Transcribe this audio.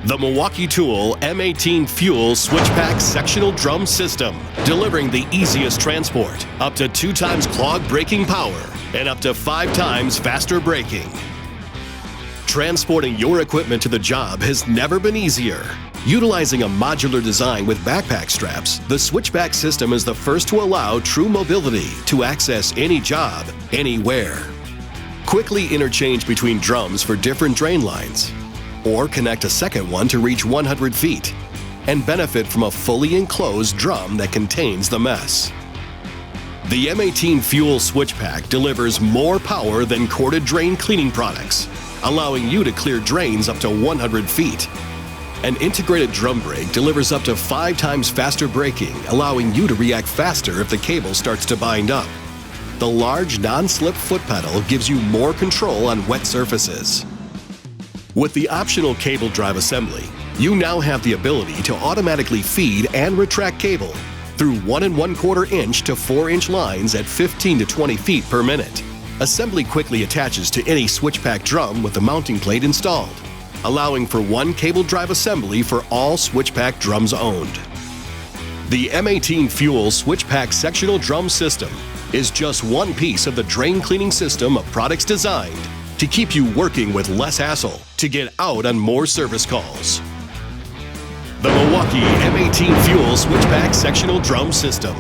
The Milwaukee Tool M18 Fuel Switchback Sectional Drum System, delivering the easiest transport, up to 2 times clog braking power, and up to 5 times faster braking. Transporting your equipment to the job has never been easier. Utilizing a modular design with backpack straps, the Switchback system is the first to allow true mobility to access any job, anywhere. Quickly interchange between drums for different drain lines, or connect a second one to reach 100 feet, and benefit from a fully enclosed drum that contains the mess. The M18 Fuel Switchback delivers more power than corded drain cleaning products, allowing you to clear drains up to 100 feet. An integrated drum brake delivers up to 5 times faster braking, allowing you to react faster if the cable starts to bind up. The large non-slip foot pedal gives you more control on wet surfaces. With the optional cable drive assembly, you now have the ability to automatically feed and retract cable through 1 1/4 inch to 4 inch lines at 15 to 20 feet per minute. Assembly quickly attaches to any Switchback drum with the mounting plate installed, allowing for 1 cable drive assembly for all Switchback drums owned. The M18 Fuel Switchback Sectional Drum System is just one piece of the drain cleaning system of products designed to keep you working with less hassle to get out on more service calls. The Milwaukee M18 Fuel Switchback Sectional Drum System.